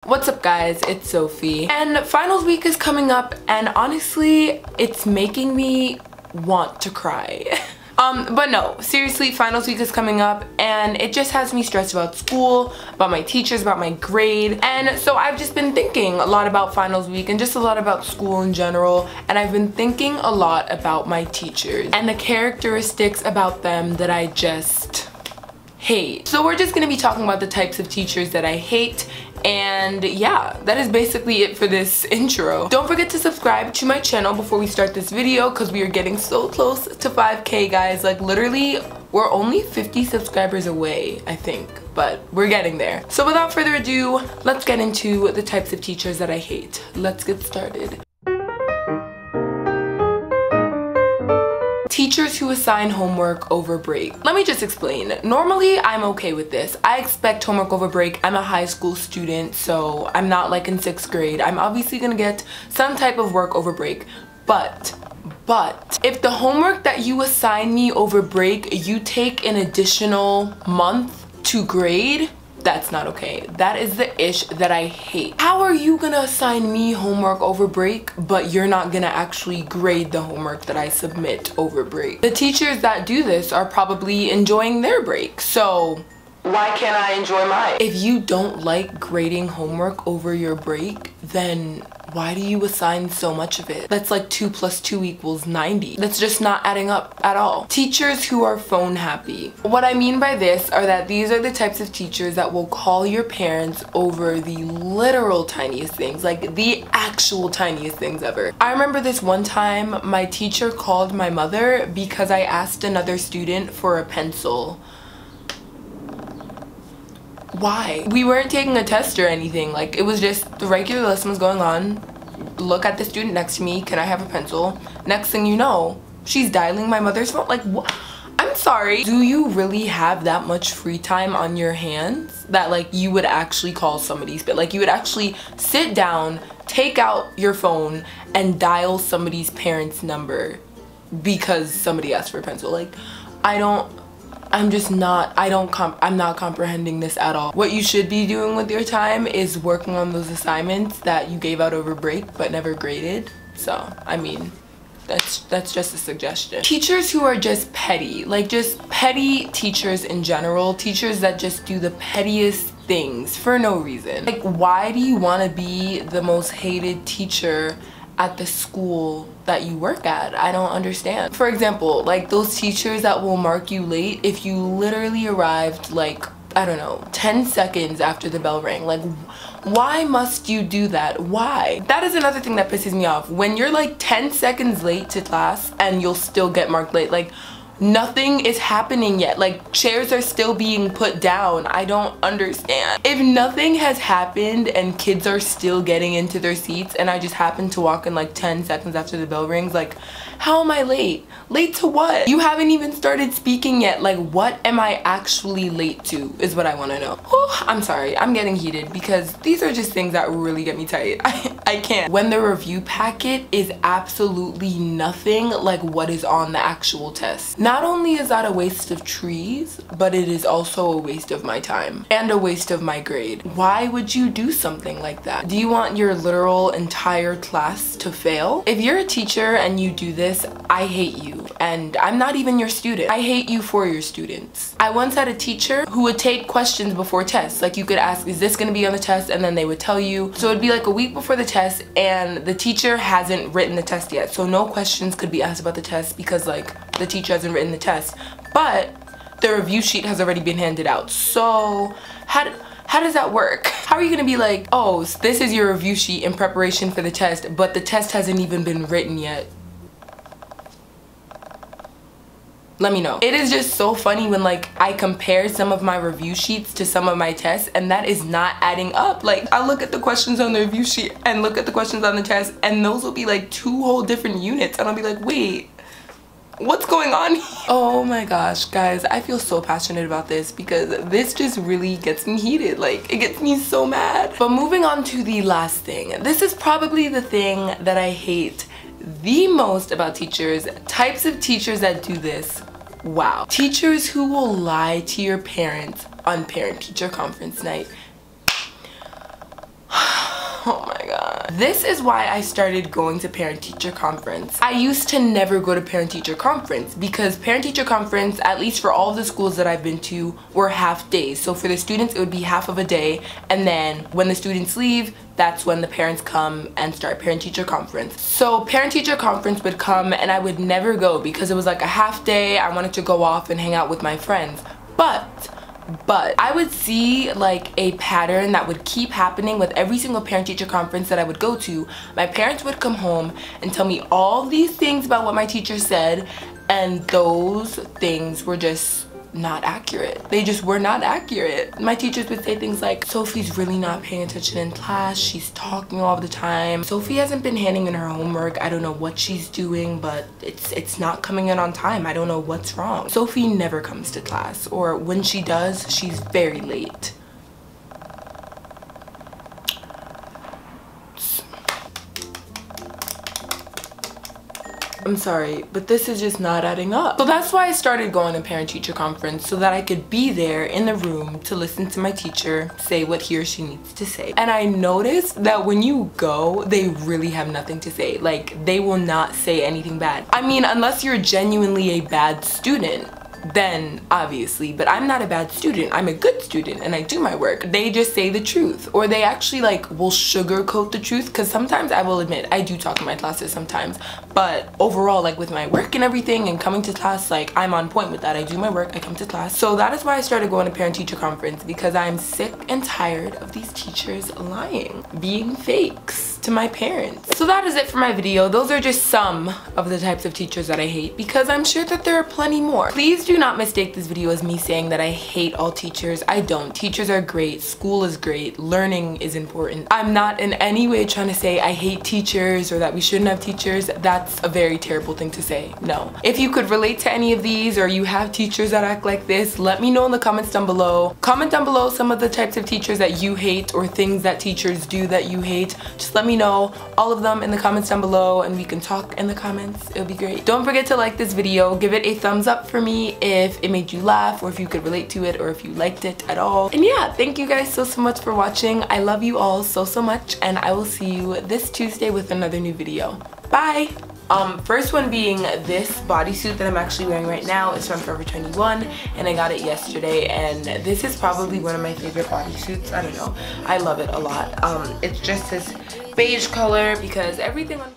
What's up guys, it's Sophie, and finals week is coming up and honestly it's making me want to cry. But no, seriously, finals week is coming up and it just has me stressed about school, about my teachers, about my grade. And so I've just been thinking a lot about finals week and just a lot about school in general, and I've been thinking a lot about my teachers and the characteristics about them that I just hate. So we're just gonna be talking about the types of teachers that I hate. And yeah, that is basically it for this intro. Don't forget to subscribe to my channel before we start this video because we are getting so close to 5K, guys. Like literally, we're only 50 subscribers away, I think, but we're getting there. So without further ado, let's get into the types of teachers that I hate. Let's get started. Teachers who assign homework over break. Let me just explain. Normally, I'm okay with this. I expect homework over break. I'm a high school student, so I'm not like in 6th grade. I'm obviously gonna get some type of work over break. But if the homework that you assign me over break, you take an additional month to grade, that's not okay. That is the ish that I hate. How are you gonna assign me homework over break, but you're not gonna actually grade the homework that I submit over break? The teachers that do this are probably enjoying their break, so why can't I enjoy mine? If you don't like grading homework over your break, then why do you assign so much of it? That's like 2 + 2 = 90. That's just not adding up at all. Teachers who are phone happy. What I mean by this are that these are the types of teachers that will call your parents over the literal tiniest things, like the actual tiniest things ever. I remember this one time my teacher called my mother because I asked another student for a pencil. Why? We weren't taking a test or anything. Like, it was just the regular lesson was going on. Look at the student next to me. Can I have a pencil? Next thing you know, she's dialing my mother's phone. Like, what? I'm sorry. Do you really have that much free time on your hands that like you would actually call somebody's, but like you would actually sit down, take out your phone and dial somebody's parent's number because somebody asked for a pencil? Like, I'm not comprehending this at all. What you should be doing with your time is working on those assignments that you gave out over break but never graded. So, I mean, that's just a suggestion. Teachers who are just petty, like just petty teachers in general, teachers that just do the pettiest things for no reason. Like, why do you want to be the most hated teacher at the school that you work at? I don't understand. For example, like those teachers that will mark you late if you literally arrived like, I don't know, 10 seconds after the bell rang. Like, why must you do that? Why? That is another thing that pisses me off. When you're like 10 seconds late to class and you'll still get marked late. Like, nothing is happening yet. Like, chairs are still being put down. I don't understand. If nothing has happened and kids are still getting into their seats and I just happen to walk in like 10 seconds after the bell rings, like, how am I late? Late to what? You haven't even started speaking yet. Like, what am I actually late to is what I want to know. Whew, I'm sorry, I'm getting heated because these are just things that really get me tight. I can't. When the review packet is absolutely nothing like what is on the actual test. Not only is that a waste of trees, but it is also a waste of my time and a waste of my grade. Why would you do something like that? Do you want your literal entire class to fail? If you're a teacher and you do this, I hate you, and I'm not even your student. I hate you for your students. I once had a teacher who would take questions before tests. Like, you could ask, is this gonna be on the test? And then they would tell you. So it'd be like a week before the test and the teacher hasn't written the test yet. So no questions could be asked about the test because like the teacher hasn't written the test. But the review sheet has already been handed out. So how does that work? How are you gonna be like, oh, this is your review sheet in preparation for the test, but the test hasn't even been written yet? Let me know. It is just so funny when like I compare some of my review sheets to some of my tests and that is not adding up. Like, I look at the questions on the review sheet and look at the questions on the test and those will be like 2 whole different units and I'll be like, wait, what's going on here? Oh my gosh, guys, I feel so passionate about this because this just really gets me heated. Like, it gets me so mad. But moving on to the last thing. This is probably the thing that I hate the most about teachers. Types of teachers that do this. Wow. Teachers who will lie to your parents on parent-teacher conference night. god. This is why I started going to parent-teacher conference. I used to never go to parent-teacher conference because parent-teacher conference, at least for all of the schools that I've been to, were half days. So for the students, it would be half of a day, and then when the students leave, that's when the parents come and start parent-teacher conference. So parent-teacher conference would come and I would never go because it was like a half day. I wanted to go off and hang out with my friends. But I would see like a pattern that would keep happening with every single parent-teacher conference that I would go to. My parents would come home and tell me all these things about what my teacher said, and those things were just not accurate. They just were not accurate. My teachers would say things like, Sophie's really not paying attention in class, she's talking all the time, Sophie hasn't been handing in her homework, I don't know what she's doing, but it's not coming in on time, I don't know what's wrong. Sophie never comes to class, or when she does, she's very late. I'm sorry, but this is just not adding up. So that's why I started going to parent-teacher conference, so that I could be there in the room to listen to my teacher say what he or she needs to say. And I noticed that when you go, they really have nothing to say. Like, they will not say anything bad. I mean, unless you're genuinely a bad student, then obviously, but I'm not a bad student, I'm a good student and I do my work. They just say the truth, or they actually like will sugarcoat the truth, because sometimes I will admit I do talk in my classes sometimes, but overall, like with my work and everything and coming to class, like I'm on point with that. I do my work, I come to class. So that is why I started going to parent-teacher conference, because I'm sick and tired of these teachers lying, being fakes to my parents. So that is it for my video. Those are just some of the types of teachers that I hate, because I'm sure that there are plenty more. Please do not mistake this video as me saying that I hate all teachers. I don't. Teachers are great, school is great, learning is important. I'm not in any way trying to say I hate teachers or that we shouldn't have teachers. That's a very terrible thing to say. No. If you could relate to any of these, or you have teachers that act like this, let me know in the comments down below. Comment down below some of the types of teachers that you hate, or things that teachers do that you hate. Just let me know all of them in the comments down below, and we can talk in the comments. It'll be great. Don't forget to like this video, give it a thumbs up for me if it made you laugh, or if you could relate to it, or if you liked it at all. And yeah, thank you guys so much for watching. I love you all so much, and I will see you this Tuesday with another new video. Bye! First one being this bodysuit that I'm actually wearing right now is from Forever 21, and I got it yesterday, and this is probably one of my favorite bodysuits. I don't know, I love it a lot. It's just this beige color because everything on